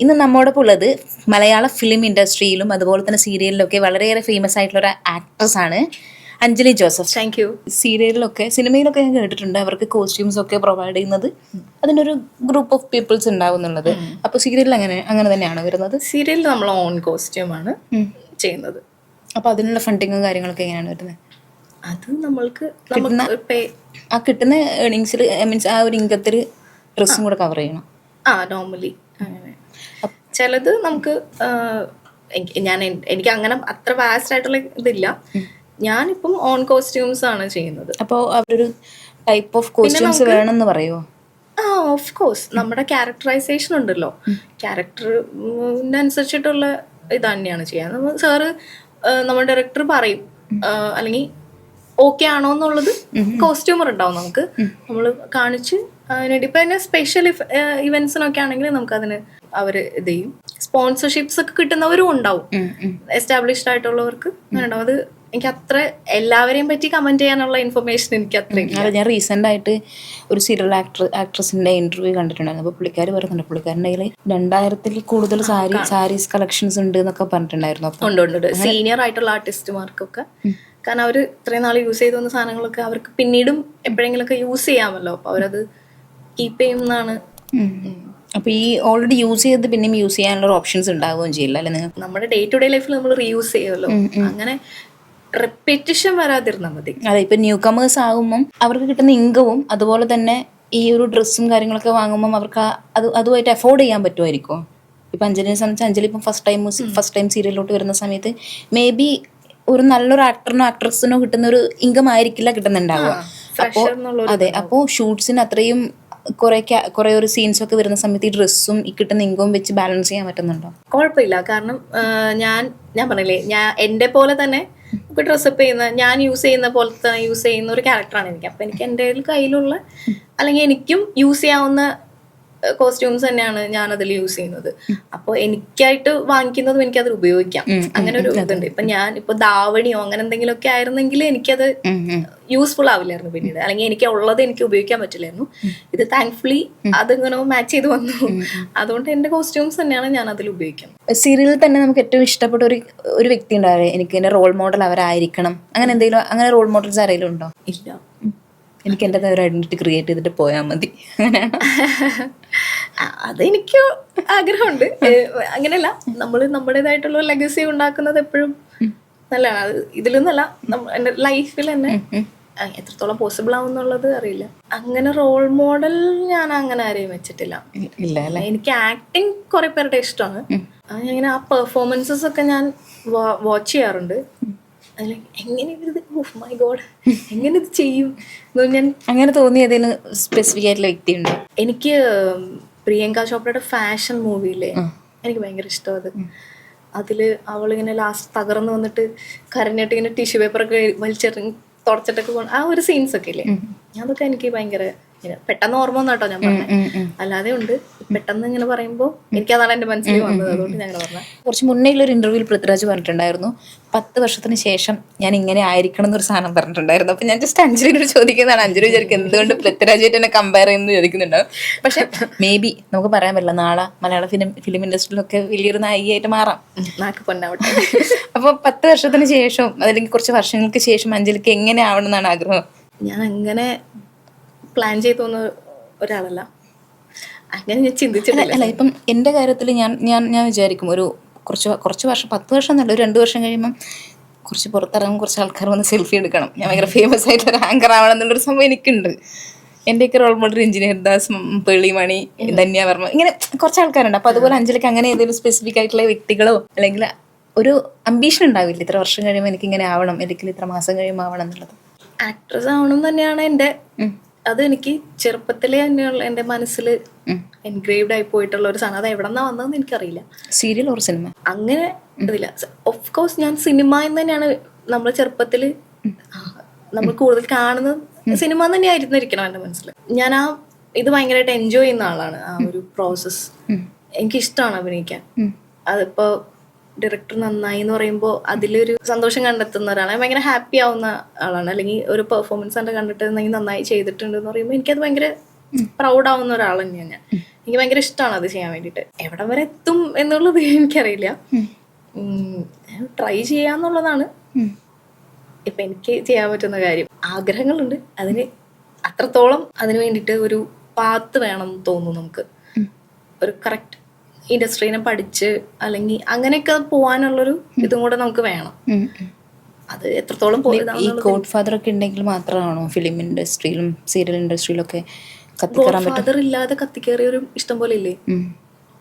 ഇന്ന് നമ്മോടൊപ്പം ഉള്ളത് മലയാള ഫിലിം ഇൻഡസ്ട്രിയിലും അതുപോലെ തന്നെ സീരിയലിലൊക്കെ വളരെയേറെ ഫേമസ് ആയിട്ടുള്ള ഒരു ആക്ട്രസ് ആണ് അഞ്ജലി ജോസഫ്. Thank you. സീരിയലിലൊക്കെ സിനിമയിലൊക്കെ ഞാൻ കേട്ടിട്ടുണ്ട് അവർക്ക് കോസ്റ്റ്യൂംസ് ഒക്കെ പ്രൊവൈഡ് ചെയ്യുന്നത് അതിനൊരു ഗ്രൂപ്പ് ഓഫ് പീപ്പിൾസ് ഉണ്ടാവും എന്നുള്ളത്. അപ്പോൾ സീരിയലിൽ അങ്ങനെ തന്നെയാണ് വരുന്നത്? സീരിയലിൽ നമ്മൾ ഓൺ കോസ്റ്റ്യൂമാണ് ചെയ്യുന്നത്. അപ്പോൾ അതിനുള്ള ഫണ്ടിങ്ങും കാര്യങ്ങളൊക്കെ എങ്ങനെയാണ് വരുന്നത്? അത് നമ്മൾക്ക് ആ കിട്ടുന്ന ഏർണിങ്സിൽ മീൻസ് ആ ഒരു ഇൻകത്തിൽ ഡ്രസ്സും കൂടെ കവർ ചെയ്യണം. നോർമലി അങ്ങനെ. ചിലത് നമുക്ക് എനിക്ക് അങ്ങനെ അത്ര വാസ്റ്റ് ആയിട്ടുള്ള ഇതില്ല. ഞാനിപ്പം ഓൺ കോസ്റ്റ്യൂംസ് ആണ് ചെയ്യുന്നത്. അപ്പോൾ അവരൊരു ടൈപ്പ് ഓഫ് കോസ്റ്റ്യൂംസ് വേണമെന്ന് പറയുമോ? Of course. നമ്മുടെ ക്യാരക്ടറൈസേഷൻ ഉണ്ടല്ലോ, ക്യാരക്ടറിനനുസരിച്ചിട്ടുള്ള ഇത് തന്നെയാണ് ചെയ്യാൻ. സാറ് നമ്മുടെ ഡയറക്ടർ പറയും, അല്ലെങ്കിൽ ഓക്കെ ആണോ എന്നുള്ളത് കോസ്റ്റ്യൂമർ ഉണ്ടാവും നമുക്ക്, നമ്മൾ കാണിച്ച് അതിനുവേണ്ടി. ഇപ്പം തന്നെ സ്പെഷ്യൽ ഇവന്റ്സിനൊക്കെ ആണെങ്കിൽ നമുക്കതിന് അവർ ഇത് ചെയ്യും. സ്പോൺസർഷിപ്സ് ഒക്കെ കിട്ടുന്നവരും ഉണ്ടാവും, എസ്റ്റാബ്ലിഷ്ഡ് ആയിട്ടുള്ളവർക്ക് അങ്ങനെ ഉണ്ടാവും. അത് എനിക്ക് അത്ര എല്ലാവരെയും പറ്റി കമന്റ് ചെയ്യാനുള്ള ഇൻഫർമേഷൻ എനിക്ക് അത്ര. ഞാൻ റീസെന്റ് ആയിട്ട് ഒരു സീരിയൽ ആക്ട്രസിന്റെ ഇന്റർവ്യൂ കണ്ടിട്ടുണ്ടായിരുന്നു. അപ്പോൾ പുള്ളിക്കാർ പറയുന്നുണ്ട് പുള്ളിക്കാരൻ്റെ കയ്യിൽ 2000 കൂടുതൽ സാരീസ് കളക്ഷൻസ് ഉണ്ട് എന്നൊക്കെ പറഞ്ഞിട്ടുണ്ടായിരുന്നു. ഉണ്ട് സീനിയർ ആയിട്ടുള്ള ആർട്ടിസ്റ്റുമാർക്കൊക്കെ. കാരണം അവർ ഇത്രയും നാൾ യൂസ് ചെയ്ത് വന്ന സാധനങ്ങളൊക്കെ അവർക്ക് പിന്നീടും എപ്പോഴെങ്കിലുമൊക്കെ യൂസ് ചെയ്യാമല്ലോ, അപ്പോൾ അവരത് കീപ്പ് ചെയ്യുന്നതാണ്. അപ്പോൾ ഈ ഓൾറെഡി യൂസ് ചെയ്ത് പിന്നെയും യൂസ് ചെയ്യാനുള്ള ഓപ്ഷൻസ് ഉണ്ടാവുകയും ചെയ്യില്ല അല്ലെ നിങ്ങൾക്ക്? നമ്മുടെ ഡേ ടു ഡേ ലൈഫിൽ നമ്മൾ റീയൂസ് ചെയ്യുമല്ലോ, അങ്ങനെ റെപ്പിറ്റേഷൻ വരാതിരുന്നാൽ മതി. അതെ, ഇപ്പൊ ന്യൂ കമേഴ്സ് ആകുമ്പം അവർക്ക് കിട്ടുന്ന ഇൻകവും അതുപോലെ തന്നെ ഈ ഒരു ഡ്രസ്സും കാര്യങ്ങളൊക്കെ വാങ്ങുമ്പം അവർക്ക് അതുമായിട്ട് അഫോർഡ് ചെയ്യാൻ പറ്റുമായിരിക്കും. ഇപ്പൊ അഞ്ജലിനെ സംബന്ധിച്ച് അഞ്ജലി ഇപ്പം ഫസ്റ്റ് ടൈം സീരിയലിലോട്ട് വരുന്ന സമയത്ത് മേ ബി ഒരു നല്ലൊരു ആക്ടറിനോ ആക്ട്രസിനോ കിട്ടുന്ന ഒരു ഇൻകം ആയിരിക്കില്ല കിട്ടുന്നുണ്ടാവുക. അപ്പോൾ അതെ, അപ്പോൾ ഷൂട്ട്സിന് അത്രയും കുറെ ഒരു സീൻസ് ഒക്കെ വരുന്ന സമയത്ത് ഈ ഡ്രസ്സും ഈ കിട്ടുന്ന ഇൻകവും വെച്ച് ബാലൻസ് ചെയ്യാൻ പറ്റുന്നുണ്ടോ? കുഴപ്പമില്ല. കാരണം ഞാൻ പറഞ്ഞില്ലേ, ഞാൻ എൻ്റെ പോലെ തന്നെ ഡ്രസ്സപ്പ് ചെയ്യുന്ന, ഞാൻ യൂസ് ചെയ്യുന്ന പോലെ തന്നെ യൂസ് ചെയ്യുന്ന ഒരു ക്യാരക്ടറാണ് എനിക്ക്. അപ്പം എനിക്ക് എൻ്റെ കയ്യിലുള്ള അല്ലെങ്കിൽ എനിക്കും യൂസ് ചെയ്യാവുന്ന കോസ്റ്റ്യൂംസ് തന്നെയാണ് ഞാൻ അതിൽ യൂസ് ചെയ്യുന്നത്. അപ്പോൾ എനിക്കായിട്ട് വാങ്ങിക്കുന്നതും എനിക്കത് ഉപയോഗിക്കാം. അങ്ങനെ ഒരു ഇതുണ്ട്. ഇപ്പൊ ഞാൻ ഇപ്പൊ ധാവണിയോ അങ്ങനെ എന്തെങ്കിലുമൊക്കെ ആയിരുന്നെങ്കിൽ എനിക്കത് യൂസ്ഫുൾ ആവില്ലായിരുന്നു പിന്നീട്, അല്ലെങ്കിൽ എനിക്ക് ഉള്ളത് എനിക്ക് ഉപയോഗിക്കാൻ പറ്റില്ലായിരുന്നു. ഇത് താങ്ക്ഫുള്ളി അതിങ്ങനെ മാച്ച് ചെയ്ത് വന്നു. അതുകൊണ്ട് എന്റെ കോസ്റ്റ്യൂംസ് തന്നെയാണ് ഞാൻ അതിൽ ഉപയോഗിക്കുന്നത്. സീരിയലിൽ തന്നെ നമുക്ക് ഏറ്റവും ഇഷ്ടപ്പെട്ട ഒരു വ്യക്തി ഉണ്ടാവേ, എനിക്ക് എന്റെ റോൾ മോഡൽ അവരായിരിക്കണം, അങ്ങനെ എന്തെങ്കിലും അങ്ങനെ റോൾ മോഡൽസ് ആരെങ്കിലും ഉണ്ടോ? ഇല്ല, എനിക്ക് എൻ്റെ ഒരു ഐഡന്റിറ്റി ക്രിയേറ്റ് ചെയ്തിട്ട് പോയാൽ മതി, അങ്ങനെയാണ്. അതെനിക്ക് ആഗ്രഹമുണ്ട്. അങ്ങനെയല്ല, നമ്മൾ നമ്മുടേതായിട്ടുള്ള ലെഗസി ഉണ്ടാക്കുന്നത് എപ്പോഴും നല്ലതാണ്. അത് ഇതിലൊന്നല്ല, എൻ്റെ ലൈഫിൽ തന്നെ എത്രത്തോളം പോസിബിൾ ആവും എന്നുള്ളത് അറിയില്ല. അങ്ങനെ റോൾ മോഡൽ ഞാൻ അങ്ങനെ ആരെയും വെച്ചിട്ടില്ല. എനിക്ക് ആക്ടിങ് കുറെ പേരുടെ ഇഷ്ടമാണ്. അങ്ങനെ ആ പെർഫോമൻസസ് ഒക്കെ ഞാൻ വാച്ച് ചെയ്യാറുണ്ട്. എങ്ങനെ മൈ ഗോഡ് എങ്ങനെ ഇത് ചെയ്യും ഞാൻ അങ്ങനെ തോന്നിയ ഏതെങ്കിലും സ്പെസിഫിക് ആയിട്ടുള്ള വ്യക്തി ഉണ്ട്? എനിക്ക് പ്രിയങ്ക ചോപ്രയുടെ ഫാഷൻ മൂവിയിലെ എനിക്ക് ഭയങ്കര ഇഷ്ടം. അതില് അവളിങ്ങനെ ലാസ്റ്റ് തകർന്നു വന്നിട്ട് കരഞ്ഞിട്ട് ഇങ്ങനെ ടിഷ്യൂ പേപ്പറൊക്കെ വലിച്ചെറിഞ്ഞ് തുടച്ചിട്ടൊക്കെ പോകണം, ആ ഒരു സീൻസ് ഒക്കെ ഇല്ലേ, അതൊക്കെ എനിക്ക് ഭയങ്കര പെട്ടെന്ന് ഓർമ്മ വന്നു കേട്ടോ ഞാൻ പറഞ്ഞത്. അല്ലാതെ ഉണ്ട്, പെട്ടെന്ന് ഇങ്ങനെ പറയുമ്പോൾ എനിക്കതാണ് എൻ്റെ മനസ്സിൽ വന്നത്, അതുകൊണ്ട് ഞങ്ങൾ പറഞ്ഞത്. കുറച്ച് മുന്നേ ഉള്ളൊരു ഇന്റർവ്യൂവിൽ പൃഥ്വിരാജ് പറഞ്ഞിട്ടുണ്ടായിരുന്നു 10 വർഷത്തിന് ശേഷം ഞാൻ ഇങ്ങനെ ആയിരിക്കണം എന്നൊരു സാധനം പറഞ്ഞിട്ടുണ്ടായിരുന്നു. അപ്പൊ ഞാൻ ജസ്റ്റ് അഞ്ജലിയോട് ചോദിക്കുന്നതാണ്, അഞ്ജലി വിചാരിക്കും എന്തുകൊണ്ട് പൃഥ്വിരാജായിട്ട് എന്നെ കമ്പയർ ചെയ്യുന്നത് ചോദിക്കുന്നുണ്ടാവും. പക്ഷെ മേ ബി നമുക്ക് പറയാൻ പറ്റില്ല, നാളെ മലയാള ഫിലിം ഇൻഡസ്ട്രിയിലൊക്കെ വലിയൊരു നായികയായിട്ട് മാറാം. അപ്പൊ 10 വർഷത്തിന് ശേഷം അതല്ലെങ്കിൽ കുറച്ച് വർഷങ്ങൾക്ക് ശേഷം അഞ്ജലിക്ക് എങ്ങനെ ആവണം എന്നാണ് ആഗ്രഹം? ഞാൻ അങ്ങനെ പ്ലാൻ ചെയ്തൊന്ന ഒരാളല്ല, അങ്ങനെ ഞാൻ ചിന്തിച്ചിട്ടില്ല. അല്ല, ഇപ്പം എൻ്റെ കാര്യത്തിൽ ഞാൻ വിചാരിക്കും ഒരു കുറച്ച് വർഷം, 10 വർഷം എന്നല്ല, ഒരു 2 വർഷം കഴിയുമ്പം കുറച്ച് പുറത്തിറങ്ങും, കുറച്ച് ആൾക്കാർ വന്ന് സെൽഫി എടുക്കണം, ഞാൻ ഭയങ്കര ഫേമസ് ആയിട്ടൊരു ആങ്കർ ആവണം എന്നുള്ളൊരു സംഭവം എനിക്കുണ്ട്. എൻ്റെയൊക്കെ role model engineer Das, Pearle Maaney, Dhanya Varma, ഇങ്ങനെ കുറച്ച് ആൾക്കാരുണ്ട്. അപ്പോൾ അതുപോലെ അഞ്ജലിക്ക് അങ്ങനെ ഏതെങ്കിലും സ്പെസിഫിക് ആയിട്ടുള്ള വ്യക്തികളോ അല്ലെങ്കിൽ ഒരു അംബീഷൻ ഉണ്ടാവില്ല, ഇത്ര വർഷം കഴിയുമ്പോൾ എനിക്ക് ഇങ്ങനെ ആവണം, അല്ലെങ്കിൽ ഇത്ര മാസം കഴിയുമ്പോൾ ആവണം എന്നുള്ളത്? ആക്ട്രസ് ആവണം തന്നെയാണ് എൻ്റെ. അത് എനിക്ക് ചെറുപ്പത്തിലേ തന്നെയുള്ള എൻ്റെ മനസ്സിൽ എൻഗ്രേവ്ഡ് ആയി പോയിട്ടുള്ള ഒരു സാധനം. അത് എവിടെ നിന്നാ വന്നതെന്ന് എനിക്കറിയില്ല. സീരിയൽ ഓർ സിനിമ അങ്ങനെ ഇതില്ല. ഓഫ് കോഴ്സ് ഞാൻ സിനിമ എന്ന് തന്നെയാണ് നമ്മൾ ചെറുപ്പത്തിൽ നമ്മൾ കൂടുതൽ കാണുന്നത്, സിനിമ തന്നെ ആയിരുന്നിരിക്കണം എൻ്റെ മനസ്സിൽ. ഞാൻ ഇത് ഭയങ്കരമായിട്ട് എൻജോയ് ചെയ്യുന്ന ആളാണ്, ആ ഒരു പ്രോസസ്സ് എനിക്കിഷ്ടമാണ് അഭിനയിക്കാൻ. അതിപ്പോ ഡയറക്ടർ നന്നായി എന്ന് പറയുമ്പോൾ അതിലൊരു സന്തോഷം കണ്ടെത്തുന്ന ഒരാളാണ്, ഭയങ്കര ഹാപ്പി ആവുന്ന ആളാണ്. അല്ലെങ്കിൽ ഒരു പെർഫോമൻസ് കണ്ടിട്ട് നന്നായി ചെയ്തിട്ടുണ്ട് എന്ന് പറയുമ്പോൾ എനിക്കത് ഭയങ്കര പ്രൗഡ് ആവുന്ന ഒരാൾ തന്നെയാണ് ഞാൻ. എനിക്ക് ഭയങ്കര ഇഷ്ടമാണ് അത് ചെയ്യാൻ വേണ്ടിയിട്ട്. എവിടം വരെ എത്തും എന്നുള്ളത് എനിക്കറിയില്ല. ട്രൈ ചെയ്യാന്നുള്ളതാണ് ഇപ്പൊ എനിക്ക് ചെയ്യാൻ പറ്റുന്ന കാര്യം. ആഗ്രഹങ്ങളുണ്ട്, അതിന് അത്രത്തോളം അതിന് വേണ്ടിയിട്ട് ഒരു പാത്ത് വേണം എന്ന് തോന്നുന്നു. നമുക്ക് ഒരു കറക്റ്റ് ഇൻഡസ്ട്രീനെ പഠിച്ച് അല്ലെങ്കിൽ അങ്ങനെയൊക്കെ പോവാനുള്ളൊരു ഇതും കൂടെ നമുക്ക് വേണം. അത് എത്രത്തോളം ഈ ഗോഡ് ഫാദർ ഒക്കെ ഉണ്ടെങ്കിൽ മാത്രമാണോ ഫിലിം ഇൻഡസ്ട്രിയിലും സീരിയൽ ഇൻഡസ്ട്രിയിലും ഒക്കെ കത്തിക്കയറാൻ പറ്റും? ഫാദർ ഇല്ലാതെ കത്തിക്കേറിയൊരു ഇഷ്ടം പോലെ ഇല്ലേ?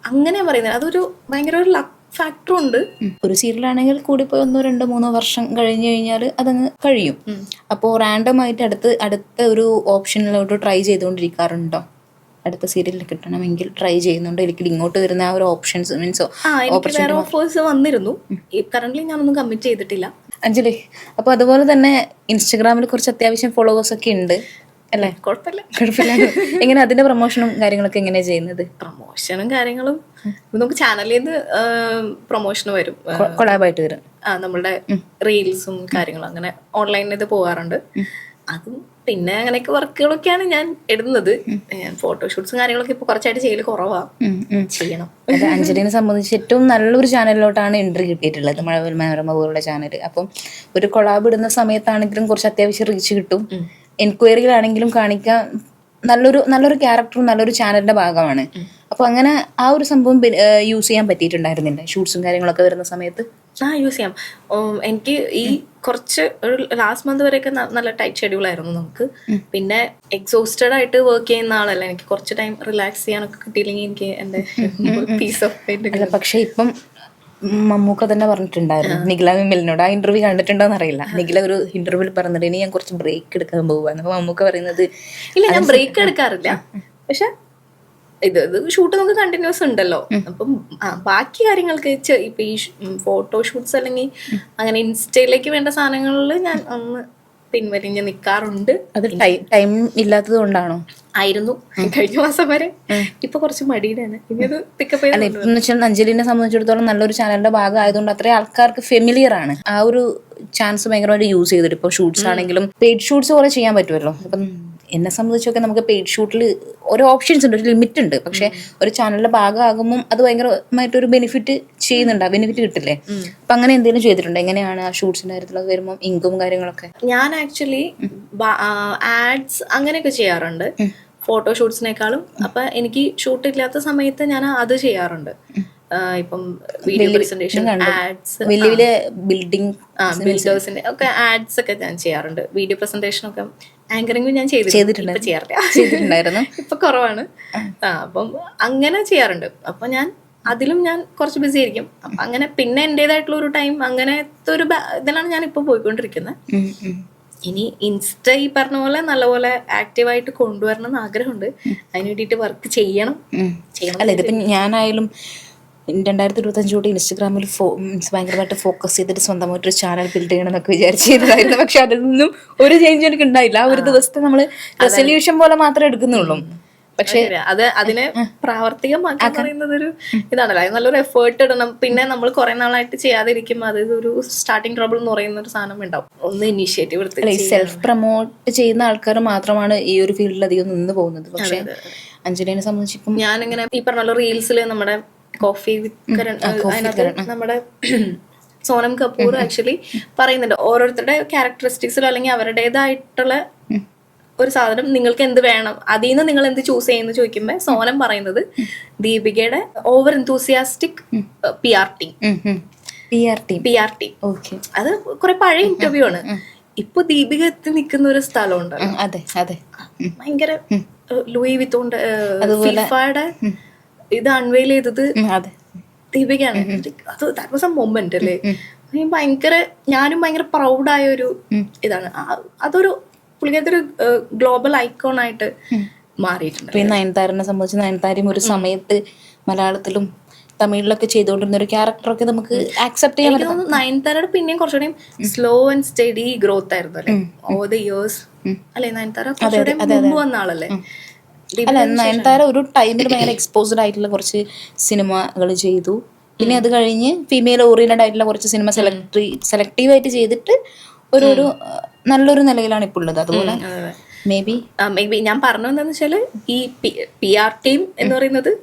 അങ്ങനെ പറയുന്നത് അതൊരു ഭയങ്കര ഒരു ലക്ക് ഫാക്ടർ ഉണ്ട്. ഒരു സീരിയലാണെങ്കിൽ കൂടിപ്പോയി 1, 2, 3 വർഷം കഴിഞ്ഞു കഴിഞ്ഞാൽ അതങ്ങ് കഴിയും. അപ്പോൾ റാൻഡമായിട്ട് അടുത്ത ഒരു ഓപ്ഷനിലോട്ട് ട്രൈ ചെയ്തുകൊണ്ടിരിക്കാറുണ്ടോ? അടുത്ത സീരിയലിൽ കിട്ടണമെങ്കിൽ ട്രൈ ചെയ്യുന്നുണ്ടോ? എനിക്ക് ഇങ്ങോട്ട് വരുന്ന ആ ഒരു ഓപ്ഷൻസ് മീൻസ് വേറെ ഓഫേഴ്സ് വന്നിരുന്നു. കറന്റ് ഞാനൊന്നും കമ്മിറ്റ് ചെയ്തിട്ടില്ല. അഞ്ജലി, അപ്പോൾ അതുപോലെ തന്നെ ഇൻസ്റ്റഗ്രാമിൽ കുറച്ച് അത്യാവശ്യം ഫോളോവേഴ്സ് ഒക്കെ ഉണ്ട് അല്ലേ? കുഴപ്പമില്ല. എങ്ങനെ അതിന്റെ പ്രൊമോഷനും കാര്യങ്ങളൊക്കെ എങ്ങനെയാ ചെയ്യുന്നത്? പ്രൊമോഷനും കാര്യങ്ങളും നമുക്ക് ചാനലിൽ നിന്ന് പ്രൊമോഷൻ വരും, കൊളാബായിട്ട് വരും. നമ്മളുടെ റീൽസും കാര്യങ്ങളും അങ്ങനെ ഓൺലൈനിൽ ഇത് പോകാറുണ്ട്. അതും പിന്നെ അങ്ങനെയൊക്കെ വർക്കുകളൊക്കെയാണ് ഞാൻ ഇടുന്നത്. ഫോട്ടോഷൂട്ട്സും കാര്യങ്ങളൊക്കെ ഇപ്പൊ കുറച്ചായിട്ട് ചെയ്യൽ കുറവാ, ചെയ്യണം. അത് അഞ്ജലിനെ സംബന്ധിച്ച് ഏറ്റവും നല്ലൊരു ചാനലിലോട്ടാണ് എൻട്രി കിട്ടിയിട്ടുള്ളത്, മഴവിൽ മനോരമ പോലുള്ള ചാനൽ. അപ്പം ഒരു കൊളാബ് ഇടുന്ന സമയത്താണെങ്കിലും കുറച്ച് അത്യാവശ്യം റീച്ച് കിട്ടും. എൻക്വയറികളാണെങ്കിലും കാണിക്കാൻ നല്ലൊരു ക്യാരക്ടറും നല്ലൊരു ചാനലിന്റെ ഭാഗമാണ്. അപ്പൊ അങ്ങനെ ആ ഒരു സംഭവം യൂസ് ചെയ്യാൻ പറ്റിയിട്ടുണ്ടായിരുന്നില്ല ഷൂട്ട്സും കാര്യങ്ങളൊക്കെ വരുന്ന സമയത്ത്? യൂസ് ചെയ്യാം. എനിക്ക് ഈ കുറച്ച് ഒരു ലാസ്റ്റ് മന്ത് വരെയൊക്കെ നല്ല ടൈറ്റ് ഷെഡ്യൂൾ ആയിരുന്നു നമുക്ക്. പിന്നെ എക്സോസ്റ്റഡ് ആയിട്ട് വർക്ക് ചെയ്യുന്ന ആളല്ല, എനിക്ക് കുറച്ച് ടൈം റിലാക്സ് ചെയ്യാനൊക്കെ കിട്ടിയില്ലെങ്കിൽ എനിക്ക് എന്റെ പീസ് ഓഫ് മൈൻഡ്. പക്ഷെ ഇപ്പം മമ്മൂക്ക തന്നെ പറഞ്ഞിട്ടുണ്ടായിരുന്നു നിഖില വിമലിനോട്, ആ ഇന്റർവ്യൂ കണ്ടിട്ടുണ്ടോന്ന് അറിയില്ല. നിഖില ഒരു ഇന്റർവ്യൂവിൽ പറഞ്ഞിട്ട് ഇനി ഞാൻ കുറച്ച് ബ്രേക്ക് എടുക്കാൻ പോവാന്ന്. അപ്പൊ മമ്മൂക്ക പറയുന്നത് ഇല്ല, ഞാൻ ബ്രേക്ക് എടുക്കാറില്ല. പക്ഷെ ഇത് ഷൂട്ട് നമുക്ക് കണ്ടിന്യൂസ് ഉണ്ടല്ലോ. അപ്പം ബാക്കി കാര്യങ്ങൾക്ക് ഇപ്പൊ ഈ ഫോട്ടോഷൂട്ട്സ് അല്ലെങ്കിൽ അങ്ങനെ ഇൻസ്റ്റയിലേക്ക് വേണ്ട സാധനങ്ങളിൽ ഞാൻ ഒന്ന് പിൻവലിഞ്ഞ് നിൽക്കാറുണ്ട്. അത് ടൈം ഇല്ലാത്തത് കൊണ്ടാണോ? ആയിരുന്നു കഴിഞ്ഞ മാസം വരെ. ഇപ്പൊ കുറച്ച് മടിയിലാണ്. ഇനി അത് പിക്കപ്പ് ചെയ്ത്. അല്ല, ഇപ്പം വെച്ചാൽ അഞ്ജലിനെ സംബന്ധിച്ചിടത്തോളം നല്ലൊരു ചാനലിന്റെ ഭാഗം ആയതുകൊണ്ട് അത്രയും ആൾക്കാർക്ക് ഫെമിലിയർ ആണ്. ആ ഒരു ചാൻസ് ഭയങ്കരമായിട്ട് യൂസ് ചെയ്തിട്ട് ഇപ്പൊ ഷൂട്ട്സ് ആണെങ്കിലും പെയ്ഡ് ഷൂട്ട്സ് കുറെ ചെയ്യാൻ പറ്റുമല്ലോ. അപ്പം എന്നെ സംബന്ധിച്ചൊക്കെ നമുക്ക് പെയ്ഡ് ഷൂട്ടിൽ ഓരോ ഓപ്ഷൻസ് ഉണ്ട്, ഒരു ലിമിറ്റ് ഉണ്ട്. പക്ഷെ ഒരു ചാനലിന്റെ ഭാഗമാകുമ്പോൾ അത് ഭയങ്കരമായിട്ടൊരു ബെനിഫിറ്റ് ചെയ്യുന്നുണ്ട്, ബെനിഫിറ്റ് കിട്ടില്ലേ? അപ്പൊ അങ്ങനെ എന്തെങ്കിലും ചെയ്തിട്ടുണ്ടോ? എങ്ങനെയാണ് ആ ഷൂട്ട്സിന്റെ കാര്യത്തിൽ വരുമ്പോൾ ഇൻകം കാര്യങ്ങളൊക്കെ? ഞാൻ ആക്ച്വലി ആഡ്സ് അങ്ങനെയൊക്കെ ചെയ്യാറുണ്ട് ഫോട്ടോഷൂട്ട്സിനേക്കാളും. അപ്പൊ എനിക്ക് ഷൂട്ട് ഇല്ലാത്ത സമയത്ത് ഞാൻ അത് ചെയ്യാറുണ്ട്. ഇപ്പം വീഡിയോ പ്രസന്റേഷൻ ആഡ്സ്, വലിയ ബിൽഡേഴ്സിന്റെ ഒക്കെ ആഡ്സ് ഒക്കെ ഞാൻ ചെയ്യാറുണ്ട്. വീഡിയോ പ്രസന്റേഷൻ ഒക്കെ ആങ്കറിംഗും ഞാൻ ചെയ്തിട്ടുണ്ടായിരുന്നു. ഇപ്പൊ കുറവാണ്. അപ്പം അങ്ങനെ ചെയ്യാറുണ്ട്. അപ്പൊ അതിലും ഞാൻ കുറച്ച് ബിസി ആയിരിക്കും. അപ്പൊ അങ്ങനെ പിന്നെ എന്റേതായിട്ടുള്ള ഒരു ടൈം അങ്ങനത്തെ ഒരു ഇതിലാണ് ഞാൻ ഇപ്പൊ പോയിക്കൊണ്ടിരിക്കുന്നത്. ഇനി ഇൻസ്റ്റ ഈ പറഞ്ഞ പോലെ നല്ലപോലെ ആക്റ്റീവായിട്ട് കൊണ്ടുവരണം എന്ന് ആഗ്രഹമുണ്ട്. അതിന് വേണ്ടിയിട്ട് വർക്ക് ചെയ്യണം. അല്ല, ഇതിപ്പോ ഞാനായാലും 2025 തൊട്ട് ഇൻസ്റ്റഗ്രാമിൽ ഭയങ്കരമായിട്ട് ഫോക്കസ് ചെയ്തിട്ട് സ്വന്തമായിട്ടൊരു ചാനൽ ബിൽഡ് ചെയ്യണം എന്നൊക്കെ വിചാരിച്ചിരുന്നായിരുന്നു. പക്ഷെ അതിലൊന്നും ഒരു ചേഞ്ച് എനിക്ക് ഉണ്ടായില്ല. ആ ഒരു ദിവസത്തെ നമ്മള് റെസൊല്യൂഷൻ പോലെ മാത്രമേ എടുക്കുന്നുള്ളൂ. പക്ഷെ അതിനെ പ്രാവർത്തികമാക്കാൻ പറയുന്നത് ഒരു ഇതാണല്ലോ. അത് നല്ലൊരു എഫേർട്ട് ഇടണം. പിന്നെ നമ്മൾ കുറെ നാളായിട്ട് ചെയ്യാതിരിക്കും. അത് ഒരു സ്റ്റാർട്ടിങ് ട്രബിൾ എന്ന് പറയുന്ന ഒരു സാധനം ഉണ്ടാവും. ഒന്ന് ഇനീഷ്യേറ്റീവ് എടുത്ത് സെൽഫ് പ്രൊമോട്ട് ചെയ്യുന്ന ആൾക്കാർ മാത്രമാണ് ഈ ഒരു ഫീൽഡിൽ അധികം നിന്ന് പോകുന്നത്. പക്ഷെ അഞ്ജലിനെ സംബന്ധിച്ചിപ്പം ഞാനിങ്ങനെ ഈ പറഞ്ഞ റീൽസിൽ നമ്മുടെ കോഫി വിത്ത് കരൺ അതിനകത്ത് നമ്മുടെ സോനം കപൂർ ആക്ച്വലി പറയുന്നുണ്ട് ഓരോരുത്തരുടെ ക്യാരക്ടറിസ്റ്റിക്സിലോ അല്ലെങ്കിൽ അവരുടേതായിട്ടുള്ള ഒരു സാധനം നിങ്ങൾക്ക് എന്ത് വേണം, അതിൽ നിന്ന് നിങ്ങൾ എന്ത് ചൂസ് ചെയ്യുന്നു ചോദിക്കുമ്പോ സോനം പറയുന്നത് ദീപികയുടെ ഓവർ എന്തൂസിയാസ്റ്റിക് PR-ടി. അത് കുറെ പഴയ ഇന്റർവ്യൂ ആണ്. ഇപ്പൊ ദീപിക എത്തി നിൽക്കുന്ന ഒരു സ്ഥലമുണ്ട്. ഭയങ്കര ലൂയി വിത്തോണ്ട് ഫിഫയുടെ ഇത് അൺവെയിൽ ചെയ്തത് ദീപികയാണ്. അത് ദാറ്റ് വാസ് എ മൊമെന്റ് അല്ലേ. ഞാനും ഭയങ്കര പ്രൗഡായ ഒരു ഇതാണ്. അതൊരു പുള്ളിക്കാരത്തെ ഒരു ഗ്ലോബൽ ഐക്കോൺ ആയിട്ട് മാറിയിട്ടുണ്ട്. നയൻതാരനെ സംബന്ധിച്ച് നയൻതാരയും ഒരു സമയത്ത് മലയാളത്തിലും തമിഴിലൊക്കെ ചെയ്തുകൊണ്ടിരുന്ന ഒരു ക്യാരക്ടറൊക്കെ നമുക്ക് ആക്സെപ്റ്റ് ചെയ്യാൻ പറ്റും. നയൻതാരയുടെ പിന്നെയും കുറച്ചുകൂടി സ്ലോ ആൻഡ് സ്റ്റഡി ഗ്രോത്ത് ആയിരുന്നു അല്ലെ ഓവർ ദ ഇയേഴ്സ് അല്ലെ. നയൻതാര മുമ്പ് വന്ന ആളല്ലേ. അല്ല, നയൻതാര ഒരു ടൈമിൽ ഭയങ്കര എക്സ്പോസ്ഡ് ആയിട്ടുള്ള കുറച്ച് സിനിമകൾ ചെയ്തു. പിന്നെ അത് കഴിഞ്ഞ് ഫീമെയിൽ ഓറിയന്റഡ് ആയിട്ടുള്ള കുറച്ച് സിനിമ സെലക്റ്റീവായിട്ട് ചെയ്തിട്ട് ഒരു നല്ലൊരു നിലയിലാണ് ഇപ്പോൾ ഉള്ളത്. അതുപോലെ മേ ബി ഞാൻ പറഞ്ഞു എന്താന്ന് വെച്ചാല് ഈ PR ടീം എന്ന് പറയുന്നത്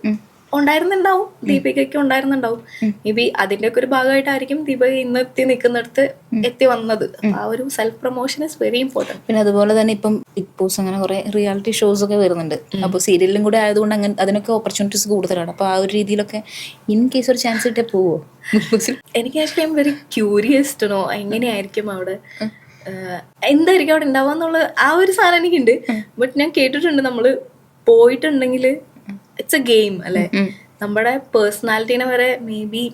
ഉണ്ടായിരുന്നുണ്ടാവും, ദീപികയ്ക്ക് ഉണ്ടായിരുന്നുണ്ടാവും. മേ ബി അതിന്റെ ഒക്കെ ഒരു ഭാഗമായിട്ടായിരിക്കും ദീപിക ഇന്ന് നിൽക്കുന്നിടത്ത് എത്തി വന്നത്. ആ ഒരു self promotion is very important. പിന്നെ അതുപോലെ തന്നെ ഇപ്പം ബിഗ് ബോസ് അങ്ങനെ കുറെ റിയാലിറ്റി ഷോസ് ഒക്കെ വരുന്നുണ്ട്. അപ്പോൾ സീരിയലിലും കൂടെ ആയതുകൊണ്ട് അങ്ങനെ അതിനൊക്കെ ഓപ്പർച്യൂണിറ്റീസ് കൂടുതലാണ്. അപ്പോൾ ആ ഒരു രീതിയിലൊക്കെ ഇൻ കേസ് ഒരു ചാൻസ് കിട്ടിയാൽ പോവോ ബിഗ് ബോസിൽ? എനിക്ക് actually very curious to know എങ്ങനെയായിരിക്കും അവിടെ, എന്തായിരിക്കും അവിടെ ഉണ്ടാവുക എന്നുള്ള ആ ഒരു സാധനം എനിക്കുണ്ട്. ബട്ട് ഞാൻ കേട്ടിട്ടുണ്ട് നമ്മള് പോയിട്ടുണ്ടെങ്കിൽ ഇറ്റ്സ് എ ഗെയിം അല്ലെ, നമ്മുടെ പേഴ്സണാലിറ്റീനെ വരെ മേ ബി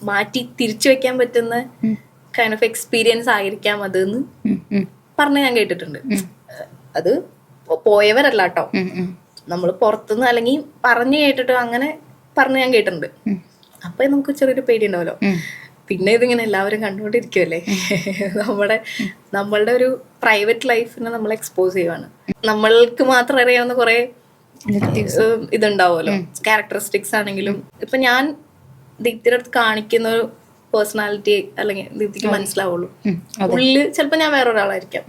മാറ്റി തിരിച്ചു വെക്കാൻ പറ്റുന്ന കൈൻഡ് ഓഫ് എക്സ്പീരിയൻസ് ആയിരിക്കാം അതെന്ന് പറഞ്ഞ് ഞാൻ കേട്ടിട്ടുണ്ട്. അത് പോയവരല്ല കേട്ടോ, നമ്മൾ പുറത്തുനിന്ന് അല്ലെങ്കിൽ പറഞ്ഞു കേട്ടിട്ടോ അങ്ങനെ പറഞ്ഞ് ഞാൻ കേട്ടിട്ടുണ്ട്. അപ്പൊ നമുക്ക് ചെറിയൊരു പേടി ഉണ്ടാവല്ലോ. പിന്നെ ഇതിങ്ങനെ എല്ലാവരും കണ്ടുകൊണ്ടിരിക്കുമല്ലേ, നമ്മളുടെ ഒരു പ്രൈവറ്റ് ലൈഫിനെ നമ്മൾ എക്സ്പോസ് ചെയ്യുവാണ്. നമ്മൾക്ക് മാത്രം അറിയാവുന്ന കുറെ ഇതുണ്ടാവുമല്ലോ, ക്യാരക്ടറിസ്റ്റിക്സ് ആണെങ്കിലും. ഇപ്പൊ ഞാൻ ദീപ്തിയുടെ അടുത്ത് കാണിക്കുന്ന ഒരു പേഴ്സണാലിറ്റി അല്ലെങ്കിൽ ദീപ്തിക്ക് മനസ്സിലാവുള്ളൂ. ഉള്ളില് ചിലപ്പോ ഞാൻ വേറൊരാളായിരിക്കാം.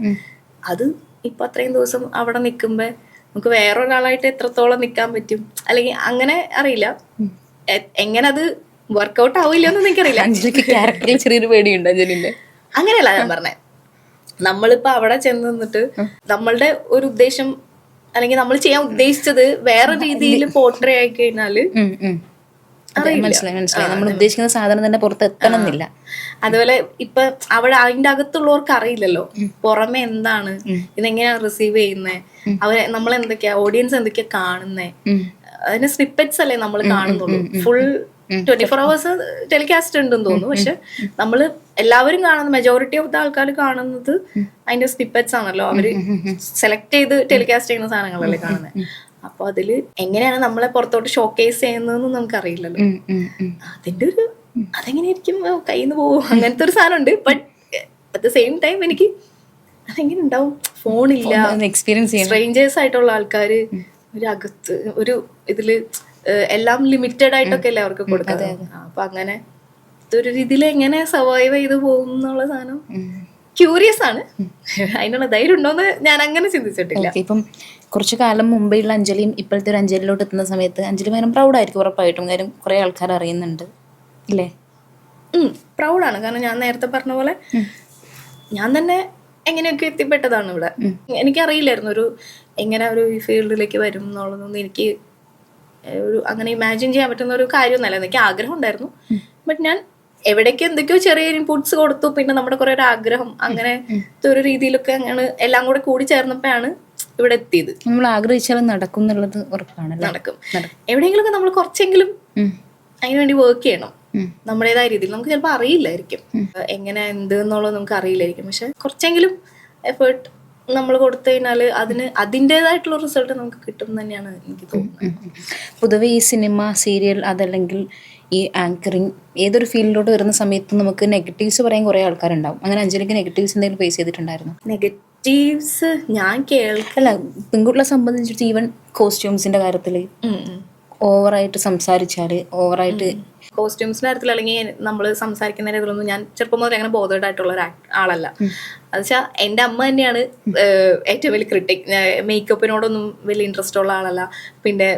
അത് ഇപ്പൊ അത്രയും ദിവസം അവിടെ നിൽക്കുമ്പോ നമുക്ക് വേറൊരാളായിട്ട് എത്രത്തോളം നിൽക്കാൻ പറ്റും അല്ലെങ്കിൽ അങ്ങനെ അറിയില്ല. എങ്ങനെ അത് വർക്ക്ഔട്ട് ആവില്ലെന്ന് എനിക്കറിയില്ല. ക്യാരക്ടറിൽ ചെറിയൊരു പേടിയുണ്ട് അഞ്ജലിന്റെ. അങ്ങനെയല്ല ഞാൻ പറഞ്ഞേ, നമ്മളിപ്പോ അവിടെ ചെന്ന് നിന്നിട്ട് നമ്മളുടെ ഒരു ഉദ്ദേശം അല്ലെങ്കിൽ നമ്മൾ ചെയ്യാൻ ഉദ്ദേശിച്ചത് വേറെ രീതിയിൽ പോർട്രേ ആയി കഴിഞ്ഞാല് മനസ്സിലായി. നമ്മൾ ഉദ്ദേശിക്കുന്ന സാധനം തന്നെ പുറത്ത് എത്തണമെന്നില്ല. അതുപോലെ ഇപ്പൊ അവിടെ അതിന്റെ അകത്തുള്ളവർക്ക് അറിയില്ലല്ലോ പുറമെ എന്താണ്, ഇതെങ്ങനെയാ റിസീവ് ചെയ്യുന്നത്, അവരെ നമ്മൾ എന്തൊക്കെയാ ഓഡിയൻസ് എന്തൊക്കെയാ കാണുന്നേ, അതിന് സ്നിപ്പെറ്റ്സ് അല്ലേ നമ്മൾ കാണുന്നുള്ളൂ. ഫുൾ 24 hours ടെലികാസ്റ്റ് ഉണ്ടെന്ന് തോന്നുന്നു. പക്ഷെ നമ്മള് എല്ലാവരും കാണുന്ന മെജോറിറ്റി ഓഫ് ദ ആൾക്കാർ കാണുന്നത് അതിന്റെ സ്നിപ്പെറ്റ്സ് ആണല്ലോ. അവര് സെലക്ട് ചെയ്ത് ടെലികാസ്റ്റ് ചെയ്യുന്ന സാധനങ്ങളല്ലേ കാണുന്നത്. അപ്പൊ അതില് എങ്ങനെയാണ് നമ്മളെ പുറത്തോട്ട് ഷോക്കേസ് ചെയ്യുന്നതെന്ന് നമുക്ക് അറിയില്ലല്ലോ. അതിന്റെ ഒരു അതെങ്ങനെയായിരിക്കും കയ്യിൽ നിന്ന് പോകും അങ്ങനത്തെ ഒരു സാധനം ഉണ്ട്. But at the same time എനിക്ക് അതെങ്ങനെ ഉണ്ടാവും, ഫോണില്ല, സ്ട്രേഞ്ചേഴ്സ് ആയിട്ടുള്ള ആൾക്കാര് ഒരു അകത്ത് ഒരു ഇതില് എല്ലാം ലിമിറ്റഡ് ആയിട്ടൊക്കെ അല്ലേ അവർക്ക് കൊടുക്കുന്നത്. അപ്പൊ അങ്ങനെ ഒരു രീതിയിൽ എങ്ങനെ സർവൈവ് ചെയ്ത് പോകും എന്നുള്ള സാധനം ക്യൂരിയസ് ആണ്. അതിനുള്ള ധൈര്യം ഉണ്ടോന്ന് ഞാൻ അങ്ങനെ ചിന്തിച്ചിട്ടില്ല. ഇപ്പം കുറച്ചു കാലം മുമ്പെയുള്ള അഞ്ജലിയും ഇപ്പോഴത്തെ ഒരു അഞ്ജലിയിലോട്ട് എത്തുന്ന സമയത്ത് അഞ്ജലി ഭയങ്കര പ്രൗഡായിരിക്കും ഉറപ്പായിട്ടും. കാര്യം കുറെ ആൾക്കാർ അറിയുന്നുണ്ട് ഇല്ലേ? പ്രൗഡാണ്. കാരണം ഞാൻ നേരത്തെ പറഞ്ഞ പോലെ ഞാൻ തന്നെ എങ്ങനെയൊക്കെ എത്തിപ്പെട്ടതാണ് ഇവിടെ. എനിക്കറിയില്ലായിരുന്നു ഒരു എങ്ങനെ ഒരു ഈ ഫീൽഡിലേക്ക് വരും എന്നുള്ളതൊന്നും. എനിക്ക് ഒരു അങ്ങനെ ഇമാജിൻ ചെയ്യാൻ പറ്റുന്ന ഒരു കാര്യമൊന്നുമല്ല. എനിക്ക് ആഗ്രഹം ഉണ്ടായിരുന്നു. ബട്ട് ഞാൻ എവിടേക്ക് എന്തൊക്കെയോ ചെറിയ ഇൻപുട്സ് കൊടുത്തു. പിന്നെ നമ്മുടെ കുറെ ഒരു ആഗ്രഹം അങ്ങനെ ഒരു രീതിയിലൊക്കെ അങ്ങനെ എല്ലാം കൂടെ കൂടി ചേർന്നപ്പോഴാണ് ഇവിടെ എത്തിയത്. നമ്മൾ ആഗ്രഹിച്ചാലും നടക്കും എന്നുള്ളത് ഉറപ്പാണ്. നടക്കും. എവിടെയെങ്കിലുമൊക്കെ നമ്മൾ കുറച്ചെങ്കിലും അതിനുവേണ്ടി വർക്ക് ചെയ്യണം നമ്മുടേതായ രീതിയിൽ. നമുക്ക് ചിലപ്പോൾ അറിയില്ലായിരിക്കും എങ്ങനെ എന്ത് എന്നുള്ളത് നമുക്ക് അറിയില്ലായിരിക്കും. പക്ഷെ കുറച്ചെങ്കിലും എഫേർട്ട് നമ്മൾ കൊടുത്തു കഴിഞ്ഞാൽ അതിന് അതിൻ്റെതായിട്ടുള്ള റിസൾട്ട് നമുക്ക് കിട്ടും തന്നെയാണ് എനിക്ക് തോന്നുന്നത്. പൊതുവെ ഈ സിനിമ, സീരിയൽ അതല്ലെങ്കിൽ ഈ ആങ്കറിങ് ഏതൊരു ഫീൽഡിലോട്ട് വരുന്ന സമയത്ത് നമുക്ക് നെഗറ്റീവ്സ് പറയാൻ കുറേ ആൾക്കാരുണ്ടാവും. അങ്ങനെ അഞ്ജലിക്ക് നെഗറ്റീവ്സ് എന്തെങ്കിലും ഫേസ് ചെയ്തിട്ടുണ്ടായിരുന്നു? നെഗറ്റീവ്സ് ഞാൻ കേൾക്കല്ല. പെൺകുട്ടികളെ സംബന്ധിച്ചിട്ട് ഈവൻ കോസ്റ്റ്യൂംസിന്റെ കാര്യത്തിൽ ഓവറായിട്ട് സംസാരിച്ചാൽ ഓവറായിട്ട് കോസ്റ്റ്യൂംസിന്റെ കാര്യത്തിൽ അല്ലെങ്കിൽ നമ്മൾ സംസാരിക്കുന്ന ഇതിലൊന്നും ഞാൻ ചെറുപ്പം മുതൽ അങ്ങനെ ബോധേഡ് ആയിട്ടുള്ള ഒരു ആളല്ല. അത് വെച്ചാൽ എൻ്റെ അമ്മ തന്നെയാണ് ഏറ്റവും വലിയ ക്രിട്ടിക്. മേക്കപ്പിനോടൊന്നും വലിയ ഇൻട്രസ്റ്റ് ഉള്ള ആളല്ല. പിന്നെ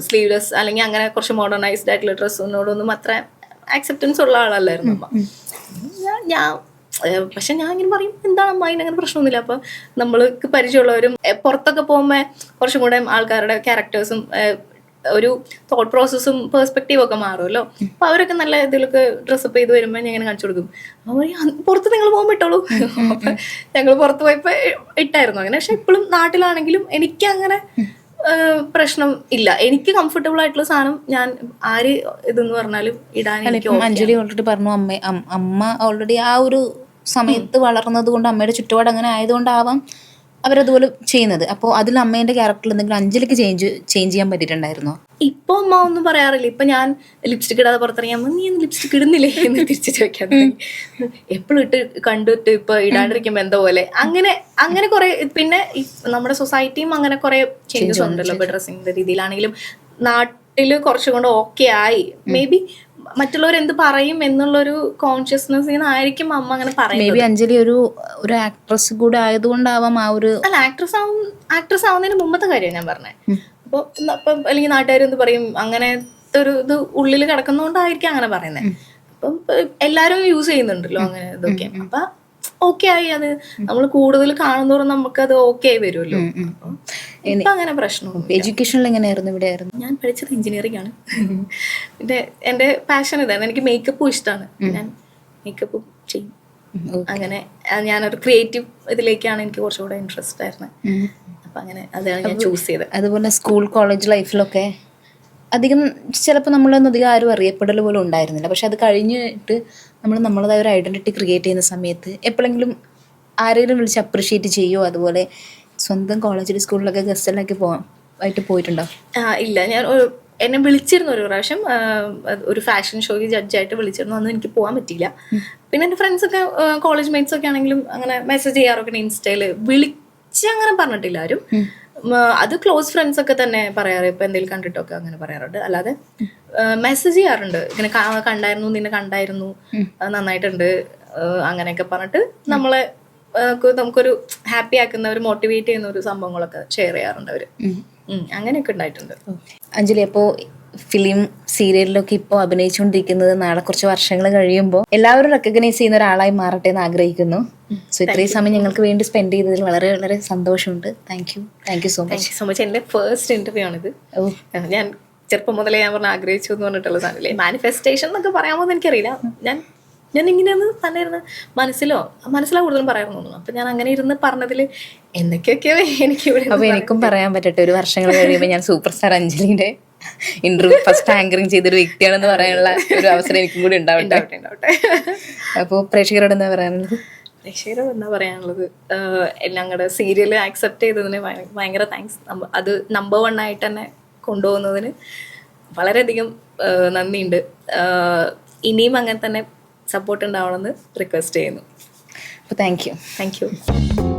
സ്ലീവ്ലെസ് അല്ലെങ്കിൽ അങ്ങനെ കുറച്ച് മോഡേണൈസ്ഡ് ആയിട്ടുള്ള ഡ്രസ്സിനോടൊന്നും അത്ര ആക്സെപ്റ്റൻസ് ഉള്ള ആളല്ലായിരുന്നു അമ്മ. പക്ഷെ ഞാൻ ഇങ്ങനെ പറയും എന്താണ് അമ്മ അതിനങ്ങനെ പ്രശ്നമൊന്നുമില്ല. അപ്പൊ നമ്മൾക്ക് പരിചയമുള്ളവരും പുറത്തൊക്കെ പോകുമ്പോൾ കുറച്ചും കൂടെ ആൾക്കാരുടെ ക്യാരക്ടേഴ്സും ഒരു തോട്ട് പ്രോസസ്സും പെർസ്പെക്റ്റീവ് ഒക്കെ മാറുമല്ലോ. അപ്പൊ അവരൊക്കെ നല്ല ഇതിലൊക്കെ ഡ്രസ്സപ്പ് ചെയ്ത് വരുമ്പോൾ ഞാൻ ഇങ്ങനെ കാണിച്ചു കൊടുക്കും. പുറത്ത് നിങ്ങൾ പോകുമ്പോൾ ഇട്ടോളൂ. അപ്പൊ ഞങ്ങൾ പുറത്ത് പോയപ്പോ ഇട്ടായിരുന്നു അങ്ങനെ. പക്ഷെ ഇപ്പോഴും നാട്ടിലാണെങ്കിലും എനിക്ക് അങ്ങനെ പ്രശ്നം ഇല്ല. എനിക്ക് കംഫർട്ടബിൾ ആയിട്ടുള്ള സാധനം ഞാൻ ആര് ഇതെന്ന് പറഞ്ഞാലും ഇടാൻ. അഞ്ജലി ഓൾറെഡി പറഞ്ഞു അമ്മ ഓൾറെഡി ആ ഒരു സമയത്ത് വളർന്നത് കൊണ്ട് അമ്മയുടെ ചുറ്റുപാട് അങ്ങനെ ആയതുകൊണ്ടാവാം അവരതുപോലെ ചെയ്യുന്നത്. അപ്പോൾ അതിൽ അമ്മേന്റെ ക്യാരക്ടറിൽ എന്തെങ്കിലും അഞ്ജലിക്ക് ചേഞ്ച് ചെയ്യാൻ പറ്റിയിട്ടുണ്ടായിരുന്നോ? ഇപ്പൊ അമ്മ ഒന്നും പറയാറില്ല. ഇപ്പൊ ഞാൻ ലിപ്സ്റ്റിക് ഇടാതെ പുറത്തിറങ്ങിയ അമ്മ നീ ലിപ്സ്റ്റിക് ഇടുന്നില്ലേ എന്ന് തിരിച്ചു ചോദിക്കാൻ തുടങ്ങി. എപ്പോഴും ഇട്ട് കണ്ടിട്ട് ഇപ്പൊ ഇടാണ്ടിരിക്കുമ്പോ എന്താ പോലെ അങ്ങനെ കുറെ. പിന്നെ നമ്മുടെ സൊസൈറ്റിയും അങ്ങനെ കുറെ ചേഞ്ചസ് ഉണ്ടല്ലോ. ഇപ്പൊ ഡ്രസ്സിങ്ങിന്റെ രീതിയിലാണെങ്കിലും നാട്ടില് കുറച്ചും കൊണ്ട് ഓക്കെ ആയി. മേ ബി മറ്റുള്ളവർ എന്ത് പറയും എന്നുള്ളൊരു കോൺഷ്യസ്നെസ് ആയിരിക്കും അമ്മ അങ്ങനെ മേ പറയുന്നത്. ബി അഞ്ജലി ഒരു ആക്ട്രസ് കൂടെ ആയതുകൊണ്ടാവാം ആ ഒരു അല്ല, ആക്ട്രസ് ആവുന്നതിന് മുമ്പത്തെ കാര്യമാണ് ഞാൻ പറഞ്ഞത്. അപ്പോൾ അപ്പം അല്ലെങ്കിൽ നാട്ടുകാർ എന്ത് പറയും അങ്ങനത്തെ ഒരു ഇത് ഉള്ളിൽ കിടക്കുന്നതുകൊണ്ടായിരിക്കും അങ്ങനെ പറയുന്നത്. അപ്പം എല്ലാവരും യൂസ് ചെയ്യുന്നുണ്ടല്ലോ അങ്ങനെ ഇതൊക്കെ. അപ്പൊ ഓക്കെ ആയി, അത് നമ്മൾ കൂടുതൽ കാണുന്നതോറും നമുക്കത് ഓക്കെ ആയി വരുമല്ലോ. ഇപ്പൊ അങ്ങനെ പ്രശ്നമൊന്നും. എഡ്യൂക്കേഷനിൽ എങ്ങനെയായിരുന്നു? ഇവിടെ ആയിരുന്നു ഞാൻ പഠിച്ചത് എഞ്ചിനീയറിംഗ് ആണ്. പിന്നെ എൻ്റെ പാഷൻ ഇതാണ്, എനിക്ക് മേക്കപ്പും ഇഷ്ടമാണ്, ഞാൻ മേക്കപ്പും ചെയ്യും. അങ്ങനെ ഞാനൊരു ക്രിയേറ്റീവ് ഇതിലേക്കാണ് എനിക്ക് കുറച്ചുകൂടെ ഇൻട്രസ്റ്റ് ആയിരുന്നത്. അപ്പൊ അങ്ങനെ അതാണ് ഞാൻ ചൂസ് ചെയ്തത്. അതുപോലെ സ്കൂൾ കോളേജ് ലൈഫിലൊക്കെ അധികം ചിലപ്പോൾ നമ്മളൊന്നും അധികം ആരും അറിയപ്പെടൽ പോലും ഉണ്ടായിരുന്നില്ല. പക്ഷെ അത് കഴിഞ്ഞിട്ട് നമ്മൾ നമ്മളതായ ഒരു ഐഡൻറ്റിറ്റി ക്രിയേറ്റ് ചെയ്യുന്ന സമയത്ത് എപ്പോഴെങ്കിലും ആരെങ്കിലും വിളിച്ച് അപ്രിഷ്യേറ്റ് ചെയ്യുമോ? അതുപോലെ സ്വന്തം കോളേജിൽ സ്കൂളിലൊക്കെ ഗസ്റ്റിലൊക്കെ പോയിട്ടുണ്ടോ? ഇല്ല, ഞാൻ എന്നെ വിളിച്ചിരുന്നു ഒരു പ്രാവശ്യം, ഒരു ഫാഷൻ ഷോയ്ക്ക് ജഡ്ജായിട്ട് വിളിച്ചിരുന്നു. അന്ന് എനിക്ക് പോകാൻ പറ്റിയില്ല. പിന്നെ എൻ്റെ ഫ്രണ്ട്സൊക്കെ കോളേജ് മേറ്റ്സ് ഒക്കെ ആണെങ്കിലും അങ്ങനെ മെസ്സേജ് ചെയ്യാറൊക്കെ ഇൻസ്റ്റയിൽ, വിളിച്ച് അങ്ങനെ പറഞ്ഞിട്ടില്ല ആരും. അത് ക്ലോസ് ഫ്രണ്ട്സ് ഒക്കെ തന്നെ പറയാറ്, ഇപ്പൊ എന്തെങ്കിലും കണ്ടിട്ടൊക്കെ അങ്ങനെ പറയാറുണ്ട്. അല്ലാതെ മെസ്സേജ് ചെയ്യാറുണ്ട്, ഇങ്ങനെ കണ്ടായിരുന്നു, നിന്നെ കണ്ടായിരുന്നു, നന്നായിട്ടുണ്ട്, അങ്ങനെയൊക്കെ പറഞ്ഞിട്ട് നമ്മളെ നമുക്കൊരു ഹാപ്പി ആക്കുന്ന, ഒരു മോട്ടിവേറ്റ് ചെയ്യുന്ന ഒരു സംഭവങ്ങളൊക്കെ ഷെയർ ചെയ്യാറുണ്ട് അവര്. അങ്ങനെയൊക്കെ ഉണ്ടായിട്ടുണ്ട്. അഞ്ജലി, അപ്പോൾ ഫിലിം സീരിയലിലൊക്കെ ഇപ്പോൾ അഭിനയിച്ചുകൊണ്ടിരിക്കുന്നത് നാളെ കുറച്ച് വർഷങ്ങൾ കഴിയുമ്പോൾ എല്ലാവരും റെക്കഗ്നൈസ് ചെയ്യുന്ന ഒരാളായി മാറട്ടെ എന്ന് ആഗ്രഹിക്കുന്നു. സോ ഇത്രയും സമയം ഞങ്ങൾക്ക് വേണ്ടി സ്പെൻഡ് ചെയ്തതിൽ വളരെ വളരെ സന്തോഷമുണ്ട്. Thank you so much. എൻ്റെ ഫസ്റ്റ് ഇന്റർവ്യൂ ആണിത്. ഞാൻ ചെറുപ്പം മുതലേ ഞാൻ ആഗ്രഹിച്ചു എന്ന് പറഞ്ഞിട്ടുള്ള സാധനമില്ലേ, മാനിഫെസ്റ്റേഷൻ എന്നൊക്കെ പറയാമോ എന്ന് എനിക്കറിയില്ല. ഞാൻ ഇങ്ങനെയൊന്ന് തന്നെ ഇരുന്ന് മനസ്സിലാ കൂടുതലും പറയാമെന്ന് തോന്നുന്നു. അപ്പൊ ഞാൻ അങ്ങനെ ഇരുന്ന് പറഞ്ഞതിൽ എന്തൊക്കെയൊക്കെയോ എനിക്ക് ഇവിടെ. അപ്പൊ എനിക്കും പറയാൻ പറ്റട്ടെ, ഒരു വർഷങ്ങൾ കഴിയുമ്പോൾ ഞാൻ സൂപ്പർ സ്റ്റാർ അഞ്ജലിയുടെ ഇന്റർവ്യൂ ഫസ്റ്റ് ആങ്കറിങ് ചെയ്തൊരു വ്യക്തിയാണെന്ന് പറയാനുള്ള ഒരു അവസരം എനിക്കും കൂടി ഉണ്ടാവട്ടെ. അപ്പോൾ പ്രേക്ഷകരോട് എന്താ പറയാനുള്ളത്? ഞങ്ങളുടെ സീരിയൽ ആക്സെപ്റ്റ് ചെയ്തതിന് ഭയങ്കര താങ്ക്സ്. അത് നമ്പർ 1 ആയിട്ട് തന്നെ കൊണ്ടുപോകുന്നതിന് വളരെയധികം നന്ദിയുണ്ട്. ഇനിയും അങ്ങനെ തന്നെ സപ്പോർട്ട് ഉണ്ടാവണമെന്ന് റിക്വസ്റ്റ് ചെയ്യുന്നു. അപ്പോൾ താങ്ക് യു.